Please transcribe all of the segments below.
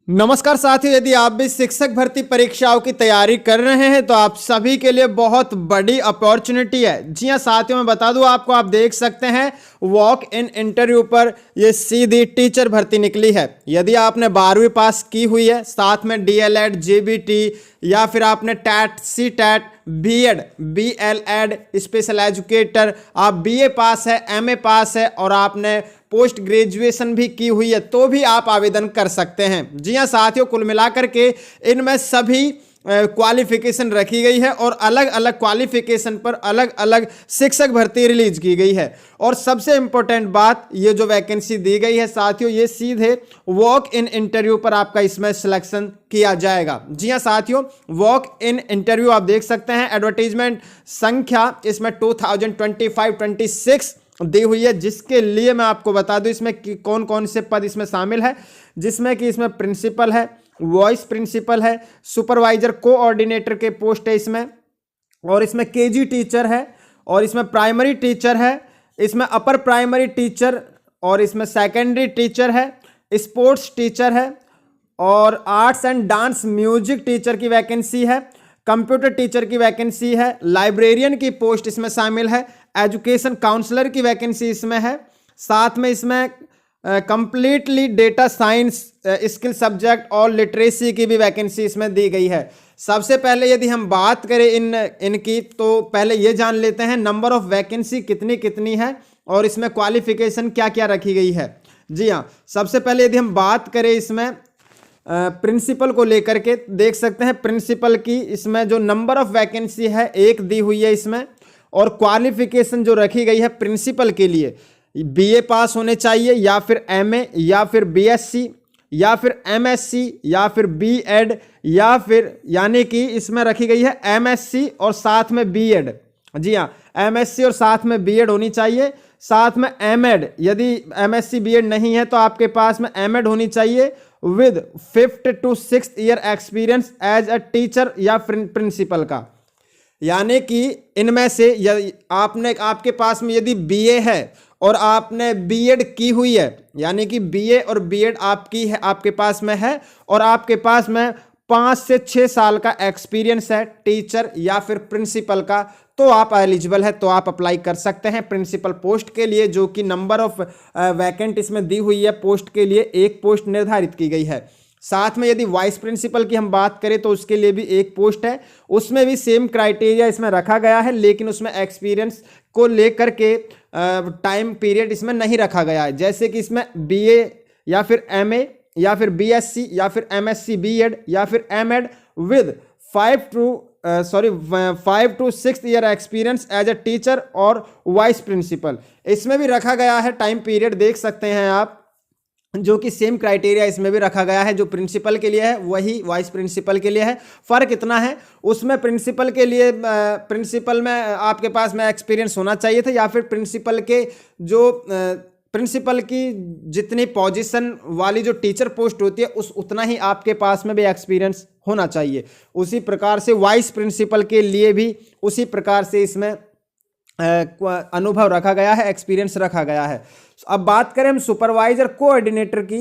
नमस्कार साथियों, यदि आप भी शिक्षक भर्ती परीक्षाओं की तैयारी कर रहे हैं तो आप सभी के लिए बहुत बड़ी अपॉर्चुनिटी है। जी हां साथियों, मैं बता दूं आपको, आप देख सकते हैं वॉक इन इंटरव्यू पर ये सीधी टीचर भर्ती निकली है। यदि आपने 12वीं पास की हुई है, साथ में डीएलएड, जेबीटी या फिर आपने TET, C TET, BEd, BElEd, special educator, आप बीए पास है, एमए पास है और आपने पोस्ट ग्रेजुएशन भी की हुई है तो भी आप आवेदन कर सकते हैं। जी हां साथियों, कुल मिलाकर के इनमें सभी क्वालिफिकेशन रखी गई है और अलग अलग क्वालिफिकेशन पर अलग अलग शिक्षक भर्ती रिलीज की गई है। और सबसे इंपॉर्टेंट बात, ये जो वैकेंसी दी गई है साथियों, ये सीधे वॉक इन इंटरव्यू पर आपका इसमें सिलेक्शन किया जाएगा। जी हां साथियों, वॉक इन इंटरव्यू आप देख सकते हैं, एडवर्टीजमेंट संख्या इसमें 2025-26 दी हुई है, जिसके लिए मैं आपको बता दूं इसमें कौन कौन से पद इसमें शामिल है, जिसमें कि इसमें प्रिंसिपल है, वॉइस प्रिंसिपल है, सुपरवाइजर कोऑर्डिनेटर के पोस्ट है इसमें, और इसमें केजी टीचर है, और इसमें प्राइमरी टीचर है, इसमें अपर प्राइमरी टीचर, और इसमें सेकेंडरी टीचर है, स्पोर्ट्स टीचर है, और arts and dance music teacher की वैकेंसी है, कंप्यूटर टीचर की वैकेंसी है, लाइब्रेरियन की पोस्ट इसमें शामिल है, एजुकेशन काउंसलर की वैकेंसी इसमें है, साथ में इसमें completely data science skill subject और लिटरेसी की भी वैकेंसी इसमें दी गई है। सबसे पहले यदि हम बात करें इनकी, तो पहले ये जान लेते हैं नंबर ऑफ वैकेंसी कितनी कितनी है और इसमें क्वालिफिकेशन क्या क्या रखी गई है। जी हाँ, सबसे पहले यदि हम बात करें इसमें प्रिंसिपल को लेकर के, देख सकते हैं प्रिंसिपल की इसमें जो नंबर ऑफ वैकेंसी है एक दी हुई है इसमें, और क्वालिफिकेशन जो रखी गई है प्रिंसिपल के लिए बीए पास होने चाहिए या फिर एमए या फिर बीएससी या फिर एमएससी या फिर बीएड या फिर, यानी कि इसमें रखी गई है एमएससी और साथ में बीएड। जी हाँ, एमएससी और साथ में बीएड होनी चाहिए, साथ में एमएड, यदि एमएससी बीएड नहीं है तो आपके पास में एमएड होनी चाहिए with 5th to 6th year experience as a teacher या प्रिंसिपल का। यानी कि इनमें से आपके पास में यदि बीए है और आपने बीएड की हुई है, यानी कि बीए और बीएड आपकी है, आपके पास में है, और आपके पास में 5 से 6 साल का एक्सपीरियंस है टीचर या फिर प्रिंसिपल का, तो आप एलिजिबल है, तो आप अप्लाई कर सकते हैं प्रिंसिपल पोस्ट के लिए, जो कि नंबर ऑफ वैकेंट इसमें दी हुई है पोस्ट के लिए, एक पोस्ट निर्धारित की गई है। साथ में यदि वाइस प्रिंसिपल की हम बात करें तो उसके लिए भी एक पोस्ट है, उसमें भी सेम क्राइटेरिया इसमें रखा गया है, लेकिन उसमें एक्सपीरियंस को लेकर के टाइम पीरियड इसमें नहीं रखा गया है। जैसे कि इसमें बीए या फिर एमए या फिर बीएससी या फिर एमएससी बीएड या फिर MEd with 5 to 6 year experience as a teacher और वाइस प्रिंसिपल, इसमें भी रखा गया है टाइम पीरियड, देख सकते हैं आप, जो कि सेम क्राइटेरिया इसमें भी रखा गया है, जो प्रिंसिपल के लिए है वही वाइस प्रिंसिपल के लिए है। फ़र्क इतना है, उसमें प्रिंसिपल के लिए प्रिंसिपल में आपके पास में एक्सपीरियंस होना चाहिए था, या फिर प्रिंसिपल के जो प्रिंसिपल की जितनी पोजीशन वाली जो टीचर पोस्ट होती है उतना ही आपके पास में भी एक्सपीरियंस होना चाहिए। उसी प्रकार से वाइस प्रिंसिपल के लिए भी उसी प्रकार से इसमें अनुभव रखा गया है, एक्सपीरियंस रखा गया है। अब बात करें हम सुपरवाइजर कोऑर्डिनेटर की,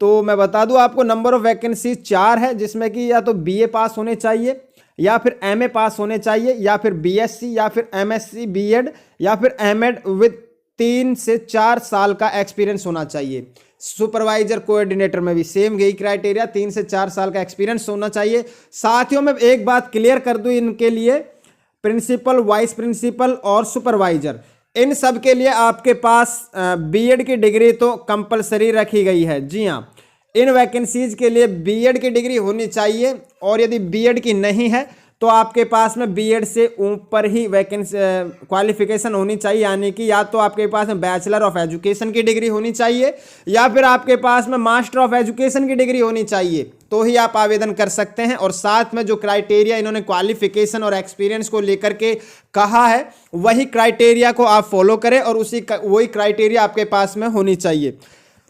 तो मैं बता दूं आपको नंबर ऑफ वैकेंसी 4 है, जिसमें कि या तो बीए पास होने चाहिए या फिर एमए पास होने चाहिए या फिर बीएससी या फिर एमएससी बीएड या फिर एमएड विद 3 से 4 साल का एक्सपीरियंस होना चाहिए। सुपरवाइजर कोऑर्डिनेटर में भी सेम यही क्राइटेरिया, 3 से 4 साल का एक्सपीरियंस होना चाहिए। साथियों, मैं एक बात क्लियर कर दूं, इनके लिए प्रिंसिपल, वाइस प्रिंसिपल और सुपरवाइजर, इन सब के लिए आपके पास बीएड की डिग्री तो कंपलसरी रखी गई है। जी हाँ, इन वैकेंसीज के लिए बीएड की डिग्री होनी चाहिए, और यदि बीएड की नहीं है तो आपके पास में बीएड से ऊपर ही वैकेंसी क्वालिफिकेशन होनी चाहिए, यानी कि या तो आपके पास में बैचलर ऑफ एजुकेशन की डिग्री होनी चाहिए या फिर आपके पास में मास्टर ऑफ एजुकेशन की डिग्री होनी चाहिए, तो ही आप आवेदन कर सकते हैं। और साथ में जो क्राइटेरिया इन्होंने क्वालिफिकेशन और एक्सपीरियंस को लेकर के कहा है, वही क्राइटेरिया को आप फॉलो करें और वही क्राइटेरिया आपके पास में होनी चाहिए।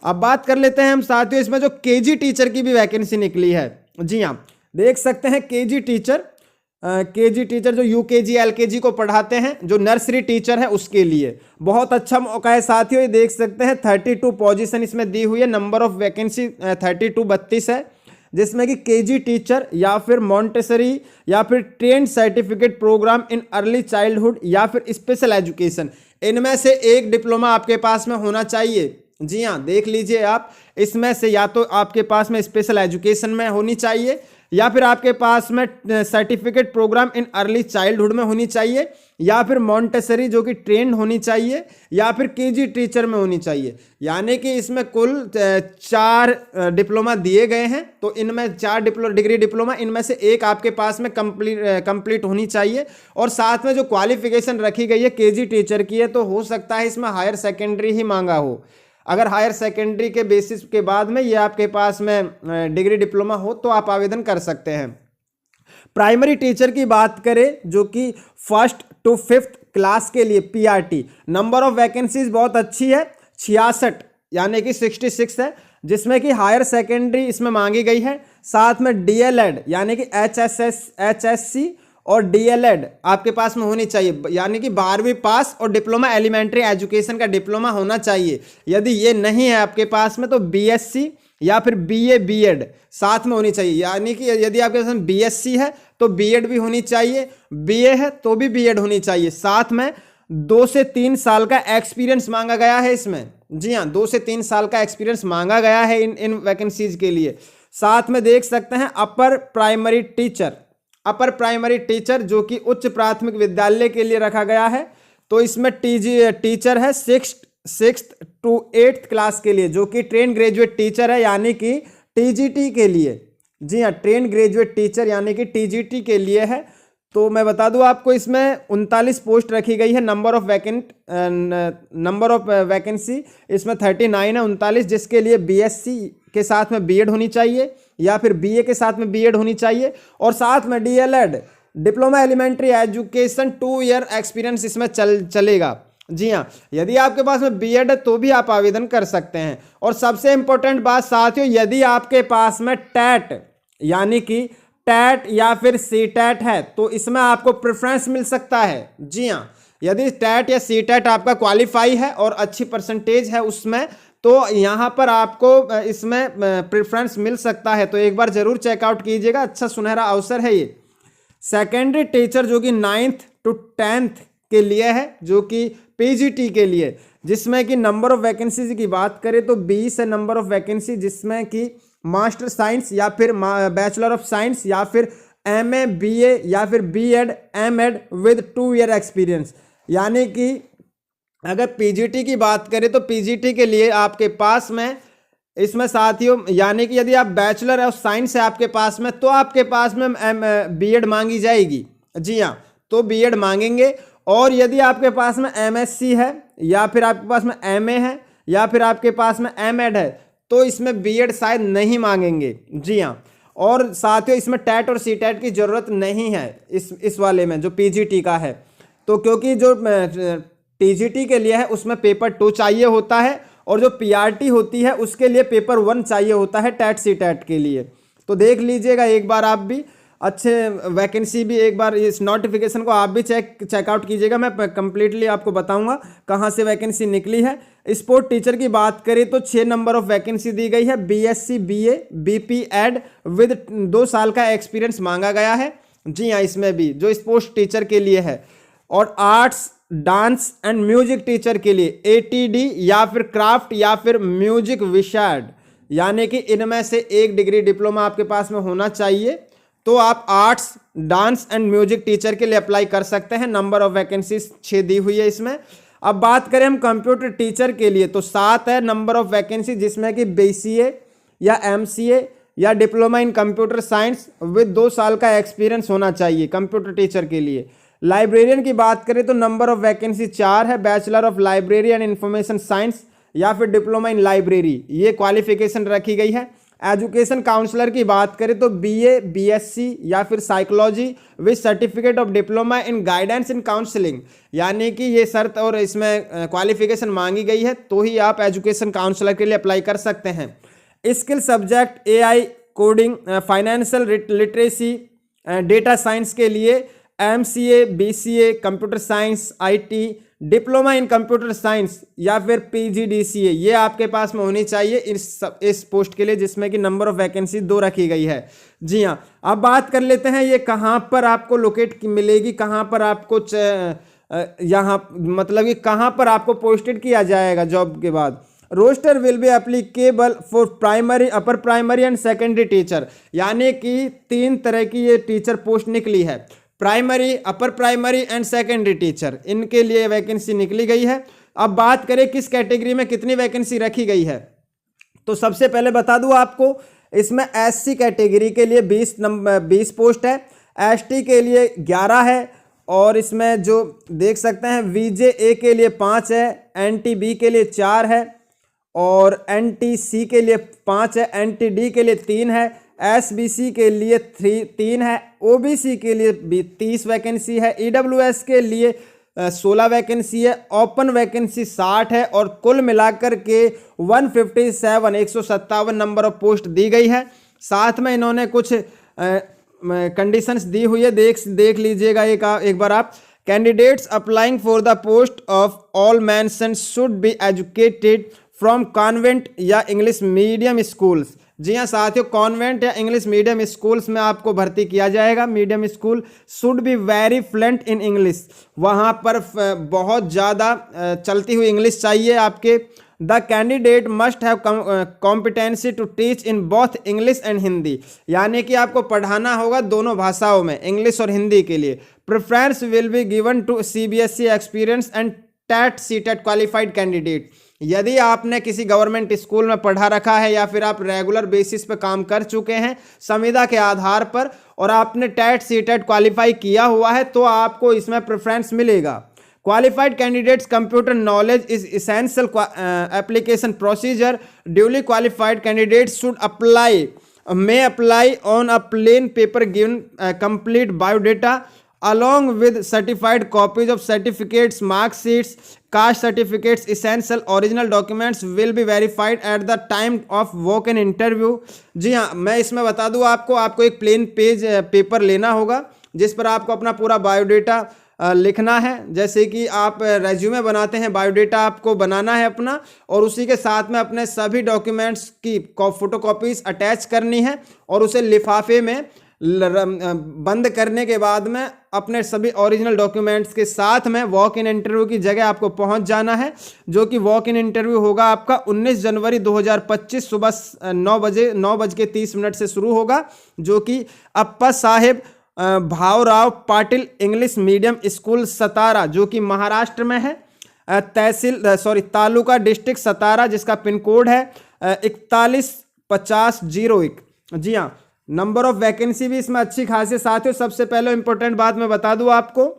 अब बात कर लेते हैं हम साथियों, इसमें जो केजी टीचर की भी वैकेंसी निकली है। जी हाँ, देख सकते हैं केजी टीचर जो यूकेजी एलकेजी को पढ़ाते हैं, जो नर्सरी टीचर है उसके लिए बहुत अच्छा मौका है साथियों। ये देख सकते हैं 32 पोजीशन इसमें दी हुई है, नंबर ऑफ वैकेंसी 32 32 है। जिसमें कि केजी टीचर या फिर मॉन्टेसरी या फिर trained certificate program in early childhood या फिर स्पेशल एजुकेशन, इनमें से एक डिप्लोमा आपके पास में होना चाहिए। जी हाँ, देख लीजिए आप, इसमें से या तो आपके पास में स्पेशल एजुकेशन में होनी चाहिए या फिर आपके पास में certificate program in early childhood में होनी चाहिए या फिर मॉन्टेसरी जो कि ट्रेंड होनी चाहिए या फिर केजी टीचर में होनी चाहिए। यानी कि इसमें कुल 4 डिप्लोमा दिए गए हैं, तो इनमें 4 डिग्री डिप्लोमा, इनमें से एक आपके पास में कंप्लीट होनी चाहिए। और साथ में जो क्वालिफिकेशन रखी गई है केजी टीचर की है, तो हो सकता है इसमें हायर सेकेंडरी ही मांगा हो। अगर हायर सेकेंडरी के बेसिस के बाद में ये आपके पास में डिग्री डिप्लोमा हो तो आप आवेदन कर सकते हैं। प्राइमरी टीचर की बात करें जो कि 1st to 5th क्लास के लिए पीआरटी, नंबर ऑफ वैकेंसीज बहुत अच्छी है, 66 यानी कि 66 है, जिसमें कि हायर सेकेंडरी इसमें मांगी गई है। साथ में डीएलएड यानी कि एचएससी और डीएलएड आपके पास में होनी चाहिए, यानी कि 12वीं पास और डिप्लोमा एलिमेंट्री एजुकेशन का डिप्लोमा होना चाहिए। यदि ये नहीं है आपके पास में तो बीएससी या फिर बीए बीएड साथ में होनी चाहिए। यानी कि यदि आपके पास में बीएससी है तो बीएड भी होनी चाहिए, बीए है तो भी बीएड होनी चाहिए। साथ में 2 से 3 साल का एक्सपीरियंस मांगा गया है इसमें। जी हाँ, 2 से 3 साल का एक्सपीरियंस मांगा गया है इन वैकेंसीज के लिए। साथ में देख सकते हैं अपर प्राइमरी टीचर जो कि उच्च प्राथमिक विद्यालय के लिए रखा गया है, तो इसमें टीचर है 6th to 8th क्लास के लिए, जो कि ट्रेन ग्रेजुएट टीचर है यानी कि टीजीटी के लिए। जी हाँ, ट्रेन ग्रेजुएट टीचर यानी कि टीजीटी के लिए है। तो मैं बता दूं आपको, इसमें 39 पोस्ट रखी गई है। नंबर ऑफ वैकेंसी इसमें 39 है, 39, जिसके लिए बीएससी के साथ में बीएड होनी चाहिए या फिर बीए के साथ में बीएड होनी चाहिए, और साथ में DElEd diploma elementary education 2 year experience इसमें चलेगा। जी हाँ, यदि आपके पास में बीएड है तो भी आप आवेदन कर सकते हैं। और सबसे इंपॉर्टेंट बात साथियों, यदि आपके पास में टैट यानी कि टैट या फिर सीटैट है तो इसमें आपको प्रेफरेंस मिल सकता है। जी हाँ, यदि टैट या सीटैट आपका क्वालिफाई है और अच्छी परसेंटेज है उसमें, तो यहाँ पर आपको इसमें प्रेफरेंस मिल सकता है। तो एक बार जरूर चेकआउट कीजिएगा, अच्छा सुनहरा अवसर है ये। सेकेंडरी टीचर जो कि 9th to 10th के लिए है, जो कि पीजीटी के लिए, जिसमें कि नंबर ऑफ वैकेंसीज की बात करें तो 20 है नंबर ऑफ वैकेंसी, जिसमें कि मास्टर साइंस या फिर बैचलर ऑफ साइंस या फिर एमए बीए या फिर BEd MEd with 2 year experience. यानी कि अगर पीजीटी की बात करें तो पीजीटी के लिए आपके पास में इसमें साथियों, यानी कि यदि आप बैचलर ऑफ साइंस है आपके पास में तो आपके पास में बीएड मांगी जाएगी। जी हाँ, तो बीएड मांगेंगे। और यदि आपके पास में एमएससी है या फिर आपके पास में एमए है या फिर आपके पास में एमएड है तो इसमें बीएड शायद नहीं मांगेंगे। जी हाँ, और साथियों इसमें टैट और सीटैट की ज़रूरत नहीं है इस वाले में जो पीजीटी का है। तो क्योंकि जो टीजीटी के लिए है उसमें पेपर 2 चाहिए होता है और जो पीआरटी होती है उसके लिए पेपर 1 चाहिए होता है टैट सीटैट के लिए। तो देख लीजिएगा एक बार आप भी, अच्छे वैकेंसी भी एक बार इस नोटिफिकेशन को आप भी चेकआउट कीजिएगा। मैं कंप्लीटली आपको बताऊंगा कहां से वैकेंसी निकली है। स्पोर्ट टीचर की बात करें तो 6 नंबर ऑफ वैकेंसी दी गई है। BSc BA BP Ed with 2 साल का एक्सपीरियंस मांगा गया है। जी हाँ, इसमें भी जो स्पोर्ट्स टीचर के लिए है। और arts dance and music teacher के लिए एटीडी या फिर क्राफ्ट या फिर म्यूजिक विशारद, यानी कि इनमें से एक डिग्री डिप्लोमा आपके पास में होना चाहिए। तो आप arts dance and music teacher के लिए अप्लाई कर सकते हैं। नंबर ऑफ वैकेंसी 6 दी हुई है इसमें। अब बात करें हम कंप्यूटर टीचर के लिए तो 7 है नंबर ऑफ वैकेंसी, जिसमें कि बीसीए या एमसीए या diploma in computer science with 2 साल का एक्सपीरियंस होना चाहिए कंप्यूटर टीचर के लिए। लाइब्रेरियन की बात करें तो नंबर ऑफ वैकेंसी 4 है। Bachelor of library and information science या फिर डिप्लोमा इन लाइब्रेरी, ये क्वालिफिकेशन रखी गई है। एजुकेशन काउंसलर की बात करें तो बीए बीएससी या फिर psychology with certificate of diploma in guidance in counselling, यानी कि ये शर्त और इसमें क्वालिफिकेशन मांगी गई है तो ही आप एजुकेशन काउंसलर के लिए अप्लाई कर सकते हैं। Skill subject AI coding financial literacy data science के लिए MCA BCA computer science IT diploma in computer science या फिर PGDCA ये आपके पास में होनी चाहिए इस पोस्ट के लिए, जिसमें कि नंबर ऑफ वैकेंसी 2 रखी गई है। जी हाँ, अब बात कर लेते हैं ये कहाँ पर आपको लोकेट मिलेगी, कहाँ पर आपको यहाँ मतलब कि कहाँ पर आपको पोस्टेड किया जाएगा जॉब के बाद। Roster will be applicable for primary, upper primary and secondary teacher, यानी कि 3 तरह की ये टीचर पोस्ट निकली है। Primary, upper primary and secondary teacher, इनके लिए वैकेंसी निकली गई है। अब बात करें किस कैटेगरी में कितनी वैकेंसी रखी गई है, तो सबसे पहले बता दूं आपको, इसमें SC कैटेगरी के लिए 20 पोस्ट है, ST के लिए 11 है, और इसमें जो देख सकते हैं VJA के लिए 5 है, NTB के लिए 4 है, और NTC के लिए 5 है, NTD के लिए 3 है, SBC के लिए 3 है, OBC के लिए भी 30 वैकेंसी है, EWS के लिए 16 वैकेंसी है, ओपन वैकेंसी 60 है, और कुल मिलाकर के 157 नंबर ऑफ पोस्ट दी गई है। साथ में इन्होंने कुछ कंडीशंस दी हुई है, देख लीजिएगा एक बार आप। Candidates applying for the post of all mentioned should be educated from convent या इंग्लिश मीडियम स्कूल्स। जी हाँ साथियों, कॉन्वेंट या इंग्लिश मीडियम स्कूल्स में आपको भर्ती किया जाएगा। Medium school should be very fluent in English, वहाँ पर बहुत ज़्यादा चलती हुई इंग्लिश चाहिए आपके। The candidate must have competency to teach in both English and Hindi, यानी कि आपको पढ़ाना होगा दोनों भाषाओं में, इंग्लिश और हिंदी के लिए। Preference will be given to CBSE experience and TET CTET qualified candidate. यदि आपने किसी गवर्नमेंट स्कूल में पढ़ा रखा है या फिर आप रेगुलर बेसिस पे काम कर चुके हैं संविदा के आधार पर और आपने टेट सीटेट क्वालिफाई किया हुआ है तो आपको इसमें प्रेफरेंस मिलेगा। Qualified candidates computer knowledge is essential application procedure. Duly qualified candidates should may apply on a plain paper given complete biodata along with certified copies of certificates, mark sheets, caste certificates. Essential original documents will be verified at the time of walk-in interview. जी हाँ, मैं इसमें बता दूँ आपको एक plain paper लेना होगा जिस पर आपको अपना पूरा बायोडेटा लिखना है। जैसे कि आप रेज्यूमे बनाते हैं, बायोडेटा आपको बनाना है अपना, और उसी के साथ में अपने सभी डॉक्यूमेंट्स की फोटोकॉपीज अटैच करनी है और उसे लिफाफे में बंद करने के बाद में अपने सभी ओरिजिनल डॉक्यूमेंट्स के साथ में वॉक इन इंटरव्यू की जगह आपको पहुंच जाना है, जो कि वॉक इन इंटरव्यू होगा आपका 19 जनवरी 2025 सुबह 9:30 से शुरू होगा, जो कि Appa Saheb Bhaurao Patil English medium school Satara, जो कि महाराष्ट्र में है, तालुका डिस्ट्रिक्ट सतारा, जिसका पिन कोड है 415001। जी हाँ, नंबर ऑफ वैकेंसी भी इसमें अच्छी खासी। साथियों सबसे पहले इंपॉर्टेंट बात मैं बता दूं आपको,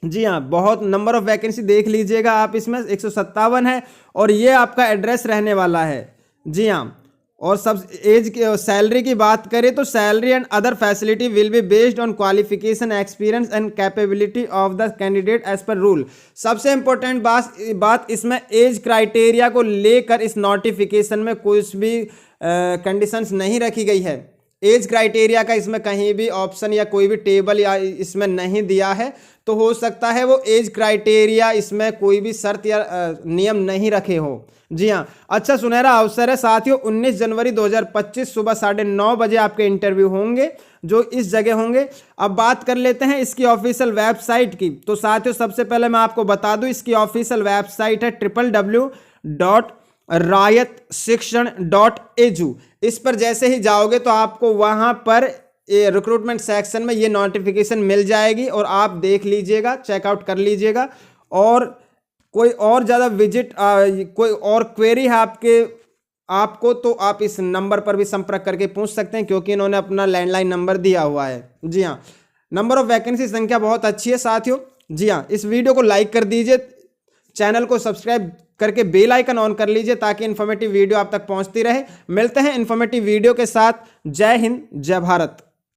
जी हाँ, बहुत नंबर ऑफ वैकेंसी देख लीजिएगा आप, इसमें 157 है और ये आपका एड्रेस रहने वाला है। जी हाँ, और सब एज की सैलरी की बात करें तो salary and other facility will be based on qualification, experience and capability of the candidate as per rule. सबसे इंपॉर्टेंट बात इसमें एज क्राइटेरिया को लेकर इस नोटिफिकेशन में कुछ भी कंडीशंस नहीं रखी गई है। एज क्राइटेरिया का इसमें कहीं भी ऑप्शन या कोई भी टेबल या इसमें नहीं दिया है, तो हो सकता है वो एज क्राइटेरिया इसमें कोई भी शर्त या नियम नहीं रखे हो। जी हाँ, अच्छा सुनहरा अवसर है साथियों, 19 जनवरी 2025 सुबह 9:30 बजे आपके इंटरव्यू होंगे, जो इस जगह होंगे। अब बात कर लेते हैं इसकी ऑफिशियल वेबसाइट की। तो साथियों सबसे पहले मैं आपको बता दूं, इसकी ऑफिशियल वेबसाइट है www.rayatshikshana.edu। इस पर जैसे ही जाओगे तो आपको वहां पर रिक्रूटमेंट सेक्शन में ये नोटिफिकेशन मिल जाएगी और आप देख लीजिएगा, चेकआउट कर लीजिएगा। और कोई और ज़्यादा विजिट कोई और क्वेरी है आपको तो आप इस नंबर पर भी संपर्क करके पूछ सकते हैं, क्योंकि इन्होंने अपना लैंडलाइन नंबर दिया हुआ है। जी हाँ, नंबर ऑफ वैकेंसी संख्या बहुत अच्छी है साथियों। जी हाँ, इस वीडियो को लाइक कर दीजिए, चैनल को सब्सक्राइब करके बेल आइकन ऑन कर लीजिए ताकि इन्फॉर्मेटिव वीडियो आप तक पहुंचती रहे। मिलते हैं इन्फॉर्मेटिव वीडियो के साथ। जय हिंद, जय भारत।